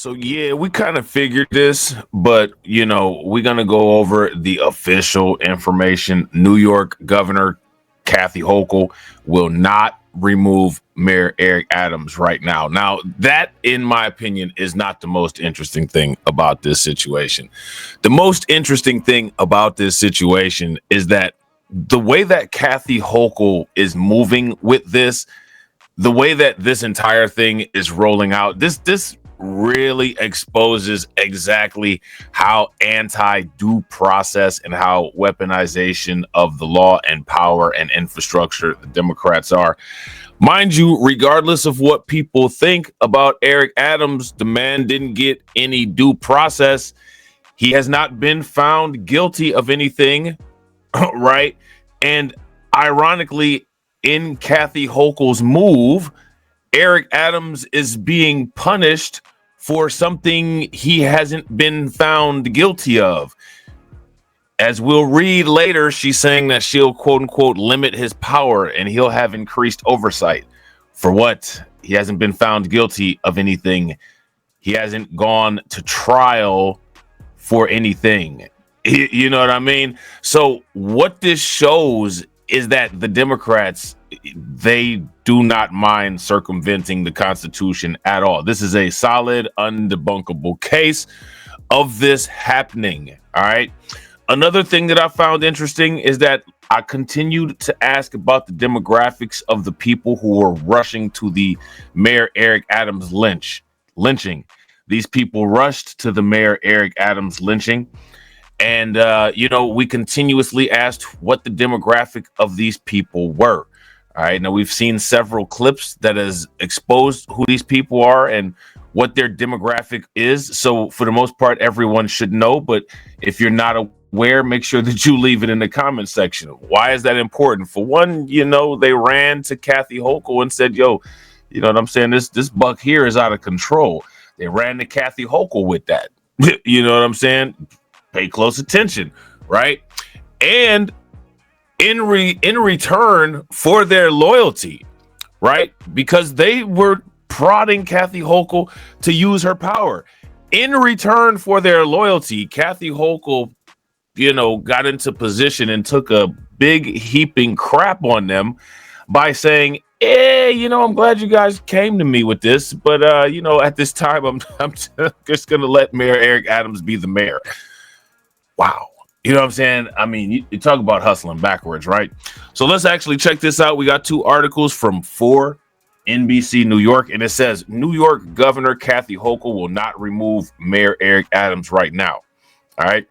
So yeah, we kind of figured this, but we're gonna go over the official information. New York Governor Kathy Hochul will not remove Mayor Eric Adams right now. Now, that, in my opinion, is not the most interesting thing about this situation. The most interesting thing about this situation is that the way that Kathy Hochul is moving with this, the way that this entire thing is rolling out, this really exposes exactly how anti due process and how weaponization of the law and power and infrastructure the Democrats are. Mind you, regardless of what people think about Eric Adams, the man didn't get any due process. He has not been found guilty of anything, right? And ironically, in Kathy Hochul's move, Eric Adams is being punished for something he hasn't been found guilty of. As we'll read later, she's saying that she'll quote unquote limit his power and he'll have increased oversight. For what? He hasn't been found guilty of anything. He hasn't gone to trial for anything. You know what I mean? So what this shows is that the Democrats, they do not mind circumventing the Constitution at all. This is a solid, undebunkable case of this happening. All right. Another thing that I found interesting is that I continued to ask about the demographics of the people who were rushing to the Mayor Eric Adams lynching. These people rushed to the Mayor Eric Adams lynching. And, we continuously asked what the demographic of these people were. All right. Now, we've seen several clips that has exposed who these people are and what their demographic is. So for the most part, everyone should know. But if you're not aware, make sure that you leave it in the comment section. Why is that important? For one, they ran to Kathy Hochul and said, yo, you know what I'm saying? This buck here is out of control. They ran to Kathy Hochul with that. You know what I'm saying? Pay close attention, right? And in return for their loyalty, right? Because they were prodding Kathy Hochul to use her power. In return for their loyalty, Kathy Hochul, got into position and took a big heaping crap on them by saying, I'm glad you guys came to me with this, but at this time, I'm just gonna let Mayor Eric Adams be the mayor. Wow. You know what I'm saying? I mean, you talk about hustling backwards, right? So let's actually check this out. We got two articles from 4NBC New York, and it says New York Governor Kathy Hochul will not remove Mayor Eric Adams right now. All right.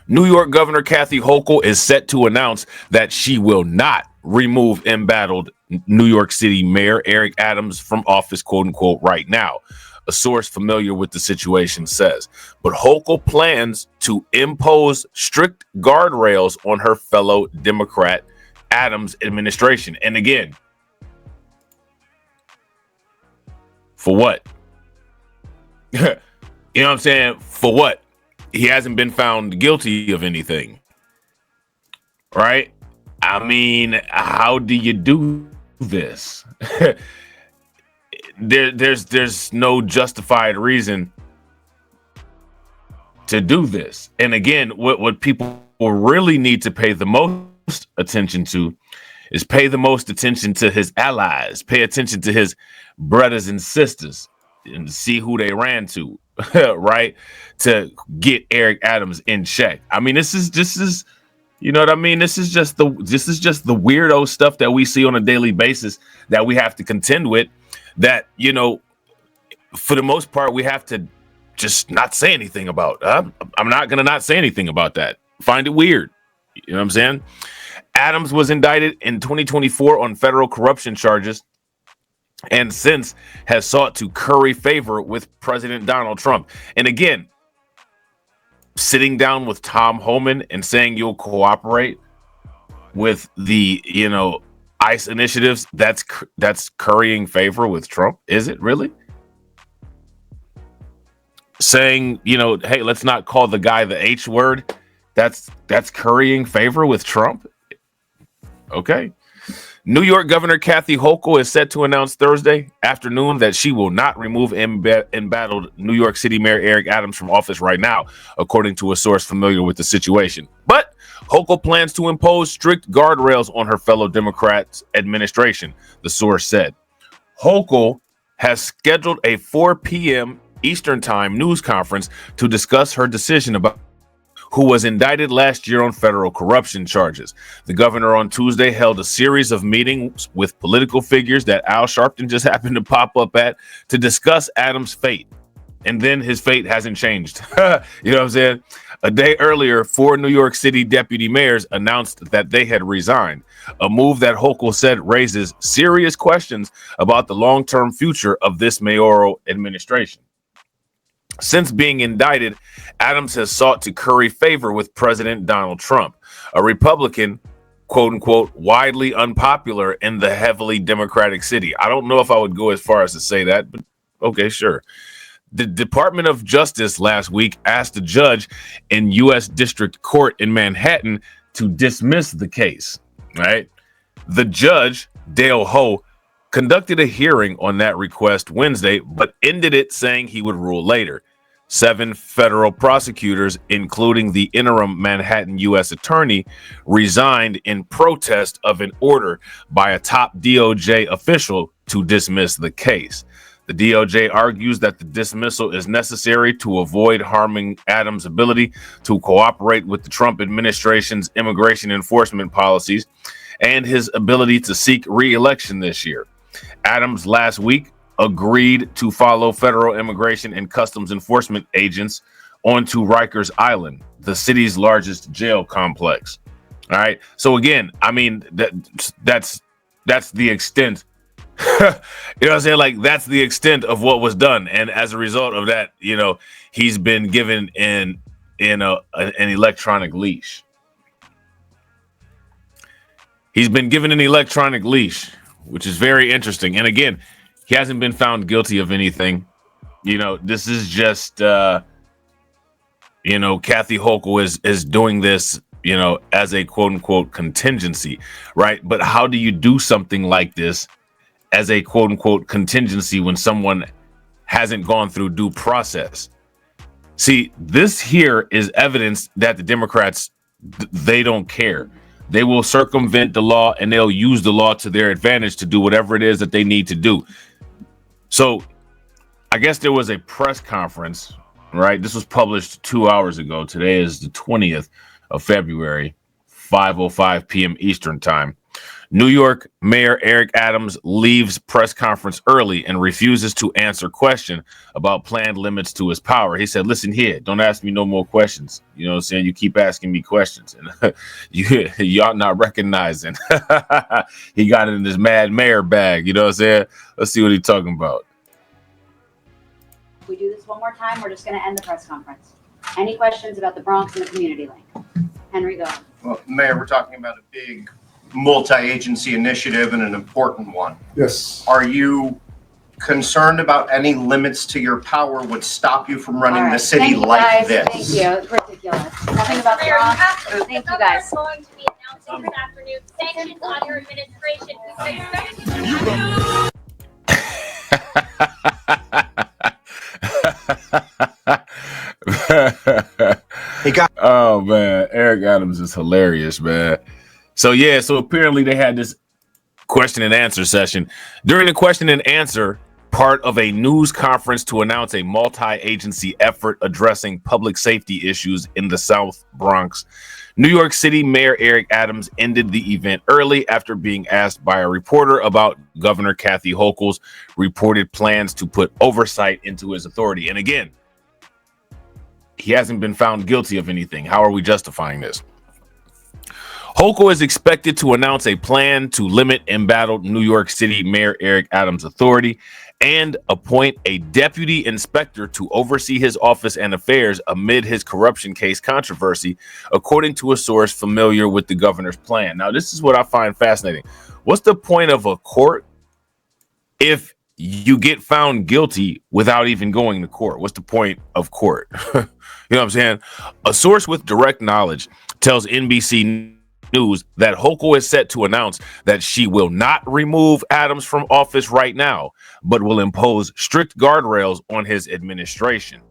New York Governor Kathy Hochul is set to announce that she will not remove embattled New York City Mayor Eric Adams from office, quote unquote, right now. A source familiar with the situation says, but Hochul plans to impose strict guardrails on her fellow Democrat Adams administration. And again, for what? You know what I'm saying? For what? He hasn't been found guilty of anything, right? I mean, how do you do this? There's no justified reason to do this. And again, what people really need to pay the most attention to is pay the most attention to his allies, pay attention to his brothers and sisters, and see who they ran to, right? To get Eric Adams in check. I mean, this is you know what I mean? This is just the weirdo stuff that we see on a daily basis that we have to contend with. That, for the most part, we have to just not say anything about. I'm not going to not say anything about that. Find it weird. You know what I'm saying? Adams was indicted in 2024 on federal corruption charges and since has sought to curry favor with President Donald Trump. And again, sitting down with Tom Homan and saying you'll cooperate with the, ICE initiatives, that's currying favor with Trump. Is it really? Saying, hey, let's not call the guy the H word. That's currying favor with Trump. Okay. New York Governor Kathy Hochul is set to announce Thursday afternoon that she will not remove embattled New York City Mayor Eric Adams from office right now, according to a source familiar with the situation. But Hochul plans to impose strict guardrails on her fellow Democrats' administration, the source said. Hochul has scheduled a 4 p.m. Eastern Time news conference to discuss her decision about who was indicted last year on federal corruption charges. The governor on Tuesday held a series of meetings with political figures that Al Sharpton just happened to pop up at to discuss Adams' fate. And then his fate hasn't changed. You know what I'm saying? A day earlier, 4 New York City deputy mayors announced that they had resigned, a move that Hochul said raises serious questions about the long-term future of this mayoral administration. Since being indicted, Adams has sought to curry favor with President Donald Trump, a Republican, quote unquote, widely unpopular in the heavily Democratic city. I don't know if I would go as far as to say that, but okay, sure. The Department of Justice last week asked a judge in U.S. District Court in Manhattan to dismiss the case, right? The judge, Dale Ho, conducted a hearing on that request Wednesday, but ended it saying he would rule later. 7 federal prosecutors, including the interim Manhattan U.S. attorney, resigned in protest of an order by a top DOJ official to dismiss the case. The DOJ argues that the dismissal is necessary to avoid harming Adams' ability to cooperate with the Trump administration's immigration enforcement policies and his ability to seek re-election this year. Adams last week agreed to follow federal immigration and customs enforcement agents onto Rikers Island, the city's largest jail complex. All right. So again, I mean, that's the extent. You know what I'm saying? Like, that's the extent of what was done. And as a result of that, you know, he's been given an electronic leash. He's been given an electronic leash, which is very interesting. And again, he hasn't been found guilty of anything. You know, this is just, Kathy Hochul is doing this, you know, as a quote unquote contingency, right? But how do you do something like this as a quote unquote contingency when someone hasn't gone through due process? See, this here is evidence that the Democrats, they don't care. They will circumvent the law and they'll use the law to their advantage to do whatever it is that they need to do. So I guess there was a press conference, right? This was published 2 hours ago. Today is the 20th of February, 5:05 p.m. Eastern time. New York Mayor Eric Adams leaves press conference early and refuses to answer question about planned limits to his power. He said, listen here, don't ask me no more questions. You know what I'm saying? You keep asking me questions and y'all not recognizing. He got it in his mad mayor bag. You know what I'm saying? Let's see what he's talking about. If we do this one more time, we're just going to end the press conference. Any questions about the Bronx and the community link? Henry, go. Well, Mayor, we're talking about a big multi-agency initiative and an important one. Yes. Are you concerned about any limits to your power would stop you from running the city like this? Thank you. It's ridiculous. Nothing about the Bronx. Thank you, guys. Going to be announcing this afternoon sanctions on your administration. Oh man, Eric Adams is hilarious, man. So yeah, so apparently they had this question and answer session. During the question and answer part of a news conference to announce a multi-agency effort addressing public safety issues in the South Bronx, New York City Mayor Eric Adams ended the event early after being asked by a reporter about Governor Kathy Hochul's reported plans to put oversight into his authority. And again, he hasn't been found guilty of anything. How are we justifying this? Hochul is expected to announce a plan to limit embattled New York City Mayor Eric Adams' authority and appoint a deputy inspector to oversee his office and affairs amid his corruption case controversy, according to a source familiar with the governor's plan. Now, this is what I find fascinating. What's the point of a court if you get found guilty without even going to court? What's the point of court? You know what I'm saying? A source with direct knowledge tells NBC news that Hochul is set to announce that she will not remove Adams from office right now, but will impose strict guardrails on his administration.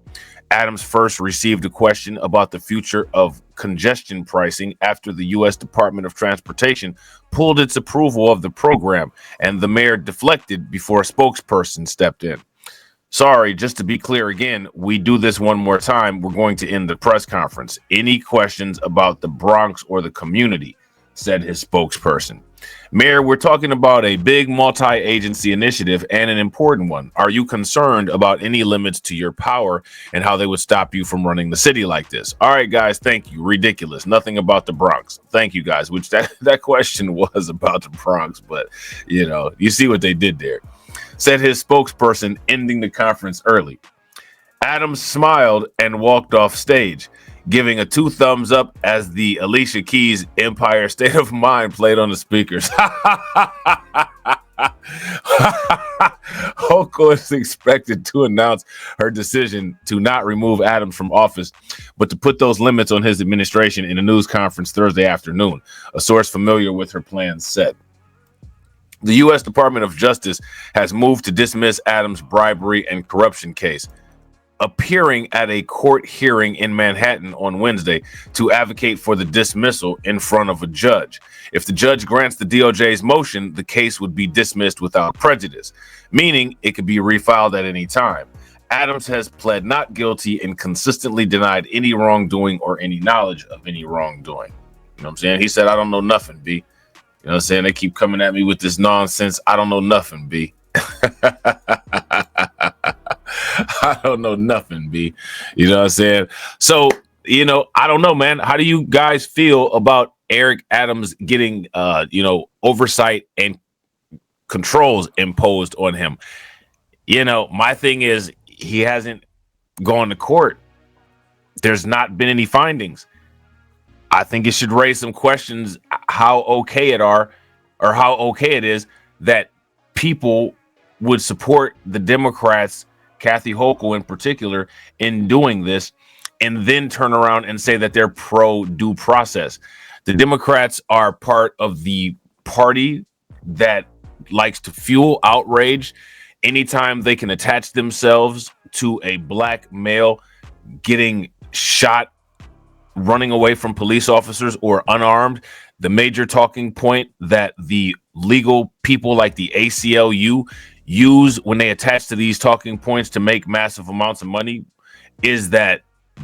Adams first received a question about the future of congestion pricing after the U.S. Department of Transportation pulled its approval of the program, and the mayor deflected before a spokesperson stepped in. Sorry, just to be clear again, we do this one more time. We're going to end the press conference. Any questions about the Bronx or the community, said his spokesperson. Mayor, we're talking about a big multi-agency initiative and an important one. Are you concerned about any limits to your power and how they would stop you from running the city like this? All right, guys, thank you. Ridiculous. Nothing about the Bronx. Thank you, guys, which that question was about the Bronx, but, you see what they did there. Said his spokesperson, ending the conference early. Adams smiled and walked off stage, giving a 2 thumbs up as the Alicia Keys Empire State of Mind played on the speakers. Hochul is expected to announce her decision to not remove Adams from office, but to put those limits on his administration in a news conference Thursday afternoon, a source familiar with her plans said. The U.S. Department of Justice has moved to dismiss Adams' bribery and corruption case, appearing at a court hearing in Manhattan on Wednesday to advocate for the dismissal in front of a judge. If the judge grants the DOJ's motion, the case would be dismissed without prejudice, meaning it could be refiled at any time. Adams has pled not guilty and consistently denied any wrongdoing or any knowledge of any wrongdoing. You know what I'm saying? He said, I don't know nothing, B. You know what I'm saying? They keep coming at me with this nonsense. I don't know nothing, B. I don't know nothing, B. You know what I'm saying? So, I don't know, man. How do you guys feel about Eric Adams getting, oversight and controls imposed on him? My thing is he hasn't gone to court. There's not been any findings. I think it should raise some questions how okay it is that people would support the Democrats, Kathy Hochul in particular, in doing this, and then turn around and say that they're pro due process. The Democrats are part of the party that likes to fuel outrage anytime they can attach themselves to a black male getting shot, running away from police officers, or unarmed. The major talking point that the legal people like the ACLU use when they attach to these talking points to make massive amounts of money is that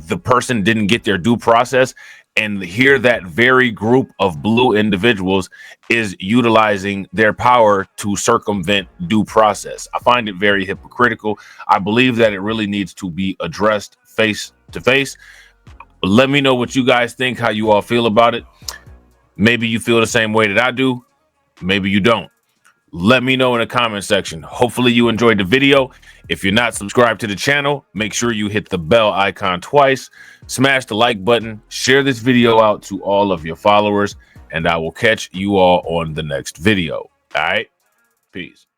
the person didn't get their due process. And here that very group of blue individuals is utilizing their power to circumvent due process. I find it very hypocritical. I believe that it really needs to be addressed face to face. Let me know what you guys think, how you all feel about it. Maybe you feel the same way that I do. Maybe you don't. Let me know in the comment section. Hopefully you enjoyed the video. If you're not subscribed to the channel, make sure you hit the bell icon twice, smash the like button, share this video out to all of your followers, and I will catch you all on the next video. All right? Peace.